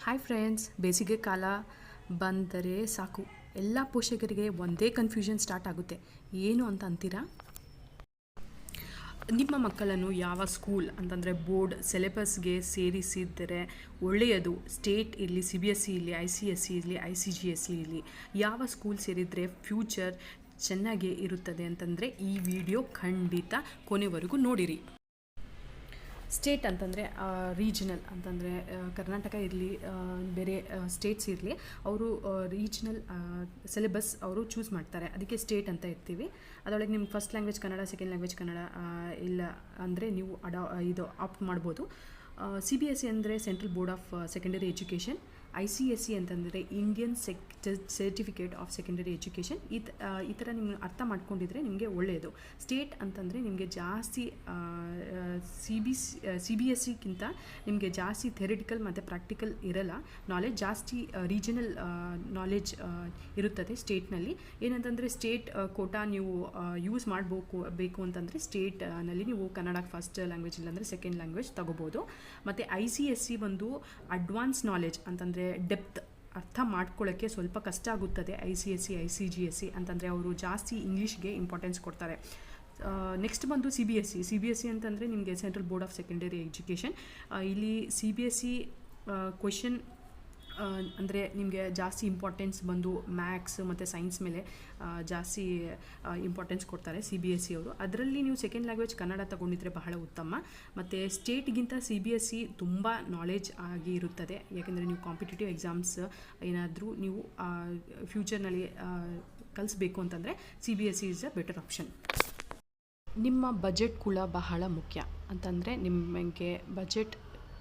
Hi friends, ಬೇಸಿಗೆ ಕಾಲ ಬಂದರೆ ಸಾಕು ಎಲ್ಲ ಪೋಷಕರಿಗೆ ಒಂದೇ ಕನ್ಫ್ಯೂಷನ್ ಸ್ಟಾರ್ಟ್ ಆಗುತ್ತೆ. ಏನು ಅಂತ ಅಂತೀರಾ? ನಿಮ್ಮ ಮಕ್ಕಳನ್ನು ಯಾವ ಸ್ಕೂಲ್ ಅಂತಂದರೆ ಬೋರ್ಡ್ ಸಿಲೆಬಸ್ಗೆ ಸೇರಿಸಿದರೆ ಒಳ್ಳೆಯದು? ಸ್ಟೇಟ್ ಇರಲಿ, CBSE ಇರಲಿ, ICSE ಇರಲಿ, ICGSE ಇರಲಿ, ಯಾವ ಸ್ಕೂಲ್ ಸೇರಿದರೆ ಫ್ಯೂಚರ್ ಚೆನ್ನಾಗೇ ಇರುತ್ತದೆ ಅಂತಂದರೆ ಈ ವಿಡಿಯೋ ಖಂಡಿತ ಕೊನೆವರೆಗೂ ನೋಡಿರಿ. ಸ್ಟೇಟ್ ಅಂತಂದರೆ ರೀಜನಲ್ ಅಂತಂದರೆ ಕರ್ನಾಟಕ ಇರಲಿ, ಬೇರೆ ಸ್ಟೇಟ್ಸ್ ಇರಲಿ, ಅವರು ರೀಜನಲ್ ಸಿಲೆಬಸ್ ಅವರು ಚೂಸ್ ಮಾಡ್ತಾರೆ. ಅದಕ್ಕೆ ಸ್ಟೇಟ್ ಅಂತ ಇರ್ತೀವಿ. ಅದರೊಳಗೆ ನಿಮ್ಮ first language Kannada, second language Kannada ಇಲ್ಲ ಅಂದರೆ ನೀವು ಇದು ಆಪ್ಟ್ ಮಾಡ್ಬೋದು. CBSE ಅಂದರೆ central board of secondary education. ICSE ಅಂತಂದರೆ Indian certificate of secondary education. ಈ ಥರ ನಿಮ್ಗೆ ಅರ್ಥ ಮಾಡ್ಕೊಂಡಿದ್ರೆ ನಿಮಗೆ ಒಳ್ಳೆಯದು. ಸ್ಟೇಟ್ ಅಂತಂದರೆ ನಿಮಗೆ ಜಾಸ್ತಿ CBSEಗಿಂತ ನಿಮಗೆ ಜಾಸ್ತಿ ಥಿಯರಿಟಿಕಲ್ ಮತ್ತು ಪ್ರಾಕ್ಟಿಕಲ್ ಇರಲ್ಲ, ನಾಲೆಜ್ ಜಾಸ್ತಿ ರೀಜನಲ್ ನಾಲೆಜ್ ಇರುತ್ತದೆ ಸ್ಟೇಟ್ನಲ್ಲಿ. ಏನಂತಂದರೆ ಸ್ಟೇಟ್ ಕೋಟಾ ನೀವು ಯೂಸ್ ಮಾಡಬೇಕು ಅಂತಂದರೆ ಸ್ಟೇಟ್ನಲ್ಲಿ ನೀವು ಕನ್ನಡ ಫಸ್ಟ್ ಲ್ಯಾಂಗ್ವೇಜ್ ಇಲ್ಲಾಂದರೆ ಸೆಕೆಂಡ್ ಲ್ಯಾಂಗ್ವೇಜ್ ತಗೋಬೋದು. ಮತ್ತು ICSE ಒಂದು ಅಡ್ವಾನ್ಸ್ ನಾಲೆಜ್ ಅಂತಂದರೆ ಡೆಪ್ತ್ ಅರ್ಥ ಮಾಡ್ಕೊಳ್ಳೋಕ್ಕೆ ಸ್ವಲ್ಪ ಕಷ್ಟ ಆಗುತ್ತದೆ. ICSE ICGSE ಅಂತಂದರೆ ಅವರು ಜಾಸ್ತಿ ಇಂಗ್ಲೀಷ್ಗೆ ಇಂಪಾರ್ಟೆನ್ಸ್ ಕೊಡ್ತಾರೆ. ನೆಕ್ಸ್ಟ್ ಬಂದು CBSE ಅಂತಂದರೆ ನಿಮಗೆ central board of secondary education. ಇಲ್ಲಿ CBSE ಕ್ವೆಶನ್ ಅಂದರೆ ನಿಮಗೆ ಜಾಸ್ತಿ ಇಂಪಾರ್ಟೆನ್ಸ್ ಬಂದು ಮ್ಯಾಥ್ಸ್ ಮತ್ತು ಸೈನ್ಸ್ ಮೇಲೆ ಜಾಸ್ತಿ ಇಂಪಾರ್ಟೆನ್ಸ್ ಕೊಡ್ತಾರೆ CBSE ಅವರು. ಅದರಲ್ಲಿ ನೀವು ಸೆಕೆಂಡ್ ಲ್ಯಾಂಗ್ವೇಜ್ ಕನ್ನಡ ತಗೊಂಡಿದ್ರೆ ಬಹಳ ಉತ್ತಮ. ಮತ್ತು ಸ್ಟೇಟ್ಗಿಂತ CBSE ತುಂಬ ನಾಲೆಜ್ ಆಗಿ ಇರುತ್ತದೆ. ಯಾಕೆಂದರೆ ನೀವು ಕಾಂಪಿಟೇಟಿವ್ ಎಕ್ಸಾಮ್ಸ್ ಏನಾದರೂ ನೀವು ಫ್ಯೂಚರ್ನಲ್ಲಿ ಕಲಿಸ್ಬೇಕು ಅಂತಂದರೆ CBSE is a better option. ನಿಮ್ಮ ಬಜೆಟ್ ಕೂಡ ಬಹಳ ಮುಖ್ಯ. ಅಂತಂದರೆ ನಿಮಗೆ ಬಜೆಟ್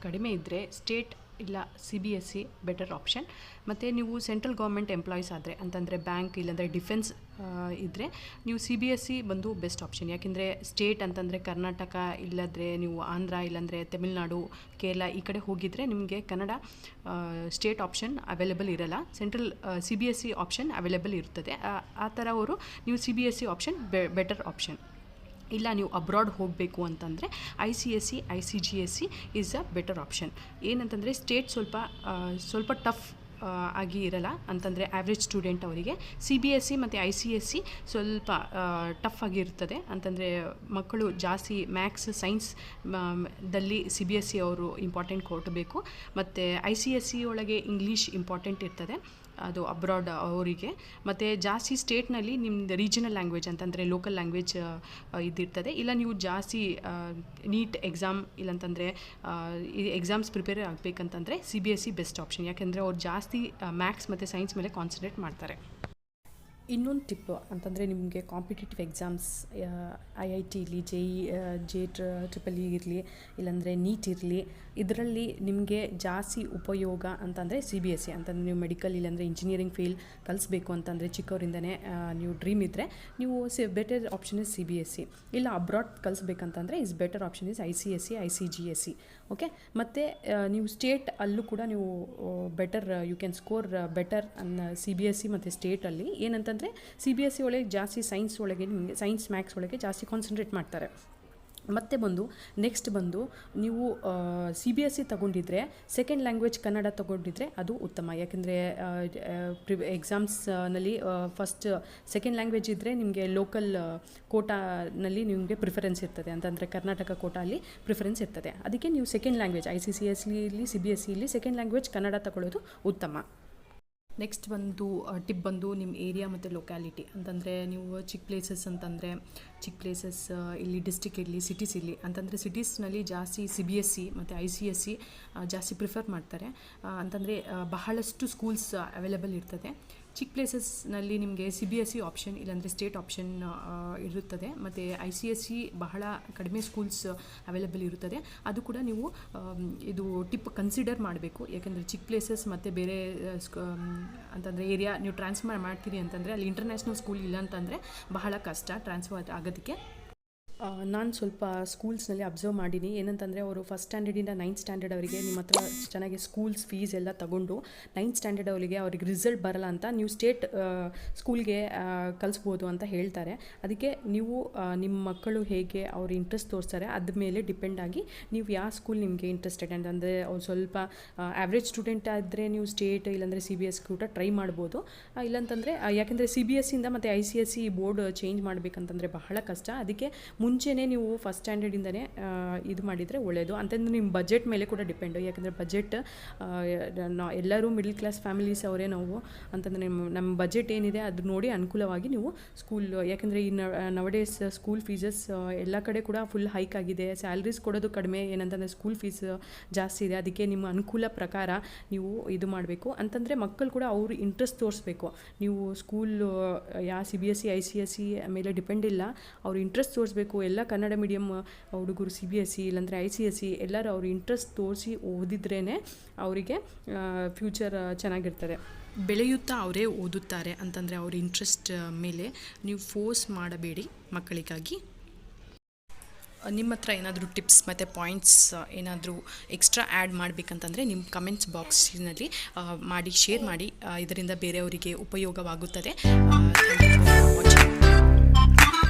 ಕಡಿಮೆ ಇದ್ದರೆ ಸ್ಟೇಟ್ ಇಲ್ಲ CBSE ಬೆಟರ್ ಆಪ್ಷನ್. ಮತ್ತು ನೀವು ಸೆಂಟ್ರಲ್ ಗೌರ್ಮೆಂಟ್ ಎಂಪ್ಲಾಯೀಸ್ ಆದರೆ ಅಂತಂದರೆ ಬ್ಯಾಂಕ್ ಇಲ್ಲಾಂದರೆ ಡಿಫೆನ್ಸ್ ಇದ್ದರೆ ನೀವು CBSE ಬಂದು ಬೆಸ್ಟ್ ಆಪ್ಷನ್. ಯಾಕೆಂದರೆ ಸ್ಟೇಟ್ ಅಂತಂದರೆ ಕರ್ನಾಟಕ ಇಲ್ಲದ್ರೆ ನೀವು ಆಂಧ್ರ ಇಲ್ಲಾಂದರೆ ತಮಿಳ್ನಾಡು, ಕೇರಳ ಈ ಕಡೆ ಹೋಗಿದರೆ ನಿಮಗೆ ಕನ್ನಡ ಸ್ಟೇಟ್ ಆಪ್ಷನ್ ಅವೈಲೇಬಲ್ ಇರಲ್ಲ. ಸೆಂಟ್ರಲ್ CBSE ಆಪ್ಷನ್ ಅವೈಲೇಬಲ್ ಇರ್ತದೆ. ಆ ಥರ ಅವರು ನೀವು CBSE ಆಪ್ಷನ್ ಬೆಟರ್ ಆಪ್ಷನ್. ಇಲ್ಲ ನೀವು ಅಬ್ರಾಡ್ ಹೋಗಬೇಕು ಅಂತಂದರೆ ICSE ICGSE is a better option. ಏನಂತಂದರೆ ಸ್ಟೇಟ್ ಸ್ವಲ್ಪ ಟಫ್ ಆಗಿ ಇರಲ್ಲ ಅಂತಂದರೆ ಆ್ಯಾವ್ರೇಜ್ ಸ್ಟೂಡೆಂಟ್ ಅವರಿಗೆ. CBSE ಮತ್ತು ICSE ಸ್ವಲ್ಪ ಟಫ್ ಆಗಿರ್ತದೆ. ಅಂತಂದರೆ ಮಕ್ಕಳು ಜಾಸ್ತಿ ಮ್ಯಾಥ್ಸ್ ಸೈನ್ಸ್ ದಲ್ಲಿ CBSE ಅವರು ಇಂಪಾರ್ಟೆಂಟ್ ಕೊಡಬೇಕು. ಮತ್ತು ICSE ಒಳಗೆ ಇಂಗ್ಲೀಷ್ ಇಂಪಾರ್ಟೆಂಟ್ ಇರ್ತದೆ, ಅದು ಅಬ್ರಾಡ್ ಅವರಿಗೆ. ಮತ್ತು ಜಾಸ್ತಿ ಸ್ಟೇಟ್ನಲ್ಲಿ ನಿಮ್ಮದು ರೀಜನಲ್ ಲ್ಯಾಂಗ್ವೇಜ್ ಅಂತಂದರೆ ಲೋಕಲ್ ಲ್ಯಾಂಗ್ವೇಜ್ ಇದಿರ್ತದೆ. ಇಲ್ಲ ನೀವು ಜಾಸ್ತಿ ನೀಟ್ ಎಕ್ಸಾಮ್ ಇಲ್ಲಂತಂದರೆ ಈ ಎಕ್ಸಾಮ್ಸ್ ಪ್ರಿಪೇರ್ ಆಗಬೇಕಂತಂದರೆ CBSE ಬೆಸ್ಟ್ ಆಪ್ಷನ್. ಯಾಕೆಂದರೆ ಅವ್ರು ಜಾಸ್ತಿ ಮ್ಯಾಥ್ಸ್ ಮತ್ತು ಸೈನ್ಸ್ ಮೇಲೆ ಕಾನ್ಸಂಟ್ರೇಟ್ ಮಾಡ್ತಾರೆ. ಇನ್ನೊಂದು ಟಿಪ್ ಅಂತಂದರೆ ನಿಮಗೆ ಕಾಂಪಿಟೇಟಿವ್ ಎಕ್ಸಾಮ್ಸ್ IIT ಇರಲಿ, JEE ಇರಲಿ, ಇಲ್ಲಾಂದರೆ ನೀಟ್ ಇರಲಿ, ಇದರಲ್ಲಿ ನಿಮಗೆ ಜಾಸ್ತಿ ಉಪಯೋಗ ಅಂತಂದರೆ CBSE. ಅಂತಂದರೆ ನೀವು ಮೆಡಿಕಲ್ ಇಲ್ಲಾಂದರೆ ಇಂಜಿನಿಯರಿಂಗ್ ಫೀಲ್ಡ್ ಕಲಿಸ್ಬೇಕು ಅಂತಂದರೆ ಚಿಕ್ಕವರಿಂದನೇ ನೀವು ಡ್ರೀಮ್ ಇದ್ದರೆ ನೀವು ಬೆಟರ್ ಆಪ್ಷನ್ ಇಸ್ CBSE. ಇಲ್ಲ ಅಬ್ರಾಡ್ ಕಲಿಸ್ಬೇಕಂತಂದರೆ is better option is ICSE ICGSE. Okay. ಮತ್ತು ನೀವು ಸ್ಟೇಟ್ ಅಲ್ಲೂ ಕೂಡ ನೀವು better you can score better CBSE ಮತ್ತು ಸ್ಟೇಟಲ್ಲಿ. ಏನಂತಂದರೆ CBSE ಒಳಗೆ ಜಾಸ್ತಿ ಸೈನ್ಸ್ ಒಳಗೆ ನಿಮಗೆ ಸೈನ್ಸ್ ಮ್ಯಾಥ್ಸ್ ಒಳಗೆ ಜಾಸ್ತಿ ಕಾನ್ಸಂಟ್ರೇಟ್ ಮಾಡ್ತಾರೆ. ಮತ್ತು ನೆಕ್ಸ್ಟ್ ಬಂದು ನೀವು CBSE ತಗೊಂಡಿದ್ರೆ ಸೆಕೆಂಡ್ ಲ್ಯಾಂಗ್ವೇಜ್ ಕನ್ನಡ ತಗೊಂಡಿದ್ರೆ ಅದು ಉತ್ತಮ. ಯಾಕೆಂದರೆ ಎಕ್ಸಾಮ್ಸ್ನಲ್ಲಿ ಫಸ್ಟ್ ಸೆಕೆಂಡ್ ಲ್ಯಾಂಗ್ವೇಜ್ ಇದ್ದರೆ ನಿಮಗೆ ಲೋಕಲ್ ಕೋಟಾನಲ್ಲಿ ನಿಮಗೆ ಪ್ರಿಫರೆನ್ಸ್ ಇರ್ತದೆ. ಅಂತಂದರೆ ಕರ್ನಾಟಕ ಕೋಟಾ ಅಲ್ಲಿ ಪ್ರಿಫರೆನ್ಸ್ ಇರ್ತದೆ. ಅದಕ್ಕೆ ನೀವು ಸೆಕೆಂಡ್ ಲ್ಯಾಂಗ್ವೇಜ್ ICCSE ಇರಲಿ, CBSE ಇರಲಿ, ಸೆಕೆಂಡ್ ಲ್ಯಾಂಗ್ವೇಜ್ ಕನ್ನಡ ತಗೊಳ್ಳೋದು ಉತ್ತಮ. ನೆಕ್ಸ್ಟ್ ಟಿಪ್ ಬಂದು ನಿಮ್ಮ ಏರಿಯಾ ಮತ್ತು ಲೊಕ್ಯಾಲಿಟಿ. ಅಂತಂದರೆ ನೀವು ಚಿಕ್ಕ ಪ್ಲೇಸಸ್ ಇಲ್ಲಿ ಡಿಸ್ಟ್ರಿಕ್ಟ್ ಇರಲಿ, ಸಿಟೀಸ್ ಇರಲಿ. ಅಂತಂದರೆ ಸಿಟೀಸ್ನಲ್ಲಿ ಜಾಸ್ತಿ CBSE ಮತ್ತು ICSE ಜಾಸ್ತಿ ಪ್ರಿಫರ್ ಮಾಡ್ತಾರೆ. ಅಂತಂದರೆ ಬಹಳಷ್ಟು ಸ್ಕೂಲ್ಸ್ ಅವೈಲೇಬಲ್ ಇರ್ತದೆ. ಚಿಕ್ಕ ಪ್ಲೇಸಸ್ನಲ್ಲಿ ನಿಮಗೆ CBSE ಆಪ್ಷನ್ ಇಲ್ಲಾಂದರೆ ಸ್ಟೇಟ್ ಆಪ್ಷನ್ ಇರುತ್ತದೆ. ಮತ್ತು ICSE ಬಹಳ ಕಡಿಮೆ ಸ್ಕೂಲ್ಸ್ ಅವೈಲೇಬಲ್ ಇರುತ್ತದೆ. ಅದು ಕೂಡ ನೀವು ಇದು ಟಿಪ್ ಕನ್ಸಿಡರ್ ಮಾಡಬೇಕು. ಯಾಕೆಂದರೆ ಚಿಕ್ಕ ಪ್ಲೇಸಸ್ ಮತ್ತು ಬೇರೆ ಅಂತಂದರೆ ಏರಿಯಾ ನೀವು ಟ್ರಾನ್ಸ್ಫರ್ ಮಾಡ್ತೀರಿ ಅಂತಂದರೆ ಅಲ್ಲಿ ಇಂಟರ್ನ್ಯಾಷನಲ್ ಸ್ಕೂಲ್ ಇಲ್ಲ ಅಂತಂದರೆ ಬಹಳ ಕಷ್ಟ ಟ್ರಾನ್ಸ್ಫರ್ ಆಗೋದಕ್ಕೆ. ನಾನು ಸ್ವಲ್ಪ ಸ್ಕೂಲ್ಸ್ನಲ್ಲಿ ಅಬ್ಸರ್ವ್ ಮಾಡೀನಿ. ಏನಂತಂದರೆ ಅವರು ಫಸ್ಟ್ ಸ್ಟ್ಯಾಂಡರ್ಡಿಂದ 9th ಸ್ಟ್ಯಾಂಡರ್ಡ್ ಅವರಿಗೆ ನಿಮ್ಮ ಹತ್ರ ಚೆನ್ನಾಗಿ ಸ್ಕೂಲ್ಸ್ ಫೀಸ್ ಎಲ್ಲ ತಗೊಂಡು 9th ಸ್ಟ್ಯಾಂಡರ್ಡ್ ಅವರಿಗೆ ಅವ್ರಿಗೆ ರಿಸಲ್ಟ್ ಬರಲ್ಲ ಅಂತ ನೀವು ಸ್ಟೇಟ್ ಸ್ಕೂಲ್ಗೆ ಕಳಿಸ್ಬೋದು ಅಂತ ಹೇಳ್ತಾರೆ. ಅದಕ್ಕೆ ನೀವು ನಿಮ್ಮ ಮಕ್ಕಳು ಹೇಗೆ ಅವ್ರು ಇಂಟ್ರೆಸ್ಟ್ ತೋರಿಸ್ತಾರೆ ಅದ್ರ ಮೇಲೆ ಡಿಪೆಂಡ್ ಆಗಿ ನೀವು ಯಾವ ಸ್ಕೂಲ್ ನಿಮಗೆ ಇಂಟ್ರೆಸ್ಟೆಡ್ ಅಂತಂದರೆ ಅವ್ರು ಸ್ವಲ್ಪ ಆ್ಯಾವ್ರೇಜ್ ಸ್ಟೂಡೆಂಟ್ ಆದರೆ ನೀವು ಸ್ಟೇಟ್ ಇಲ್ಲಾಂದರೆ CBSE ಕೂಡ ಟ್ರೈ ಮಾಡ್ಬೋದು. ಇಲ್ಲಾಂತಂದರೆ ಯಾಕೆಂದರೆ CBSEಯಿಂದ ಮತ್ತು ICSE ಬೋರ್ಡ್ ಚೇಂಜ್ ಮಾಡಬೇಕಂತಂದರೆ ಬಹಳ ಕಷ್ಟ. ಅದಕ್ಕೆ ಮುಂಚೆನೇ ನೀವು ಫಸ್ಟ್ ಸ್ಟ್ಯಾಂಡರ್ಡಿಂದನೇ ಇದು ಮಾಡಿದರೆ ಒಳ್ಳೆಯದು. ಅಂತಂದರೆ ನಿಮ್ಮ ಬಜೆಟ್ ಮೇಲೆ ಕೂಡ ಡಿಪೆಂಡು. ಯಾಕೆಂದರೆ ಬಜೆಟ್ ಎಲ್ಲರೂ ಮಿಡಲ್ ಕ್ಲಾಸ್ ಫ್ಯಾಮಿಲೀಸ್ ಅವರೇ ನಾವು ಅಂತಂದರೆ ನಮ್ಮ ಬಜೆಟ್ ಏನಿದೆ ಅದು ನೋಡಿ ಅನುಕೂಲವಾಗಿ ನೀವು ಸ್ಕೂಲ್, ಯಾಕೆಂದರೆ ಈ ನವಡೇಸ್ ಸ್ಕೂಲ್ ಫೀಸಸ್ ಎಲ್ಲ ಕಡೆ ಕೂಡ ಫುಲ್ ಹೈಕ್ ಆಗಿದೆ. ಸ್ಯಾಲ್ರೀಸ್ ಕೊಡೋದು ಕಡಿಮೆ, ಏನಂತಂದರೆ ಸ್ಕೂಲ್ ಫೀಸ್ ಜಾಸ್ತಿ ಇದೆ. ಅದಕ್ಕೆ ನಿಮ್ಮ ಅನುಕೂಲ ಪ್ರಕಾರ ನೀವು ಇದು ಮಾಡಬೇಕು. ಅಂತಂದರೆ ಮಕ್ಕಳು ಕೂಡ ಅವರು ಇಂಟ್ರೆಸ್ಟ್ ತೋರಿಸ್ಬೇಕು. ನೀವು ಸ್ಕೂಲ್ ಯಾವ CBSE ICSE ಮೇಲೆ ಡಿಪೆಂಡ್ ಇಲ್ಲ, ಅವ್ರು ಇಂಟ್ರೆಸ್ಟ್ ತೋರಿಸ್ಬೇಕು. ಎಲ್ಲ ಕನ್ನಡ ಮೀಡಿಯಮ್ ಹುಡುಗರು CBSE ಇಲ್ಲಾಂದರೆ ICSE ಎಲ್ಲರೂ ಅವ್ರು ಇಂಟ್ರೆಸ್ಟ್ ತೋರಿಸಿ ಓದಿದ್ರೇ ಅವರಿಗೆ ಫ್ಯೂಚರ್ ಚೆನ್ನಾಗಿರ್ತದೆ. ಬೆಳೆಯುತ್ತಾ ಅವರೇ ಓದುತ್ತಾರೆ ಅಂತಂದರೆ ಅವ್ರ ಇಂಟ್ರೆಸ್ಟ್ ಮೇಲೆ ನೀವು ಫೋರ್ಸ್ ಮಾಡಬೇಡಿ ಮಕ್ಕಳಿಗಾಗಿ. ನಿಮ್ಮ ಹತ್ರ ಏನಾದರೂ ಟಿಪ್ಸ್ ಮತ್ತು ಪಾಯಿಂಟ್ಸ್ ಏನಾದರೂ ಎಕ್ಸ್ಟ್ರಾ ಆ್ಯಡ್ ಮಾಡಬೇಕಂತಂದರೆ ನಿಮ್ಮ ಕಮೆಂಟ್ಸ್ ಬಾಕ್ಸಿನಲ್ಲಿ ಮಾಡಿ ಶೇರ್ ಮಾಡಿ. ಇದರಿಂದ ಬೇರೆಯವರಿಗೆ ಉಪಯೋಗವಾಗುತ್ತದೆ. Thank you for watching.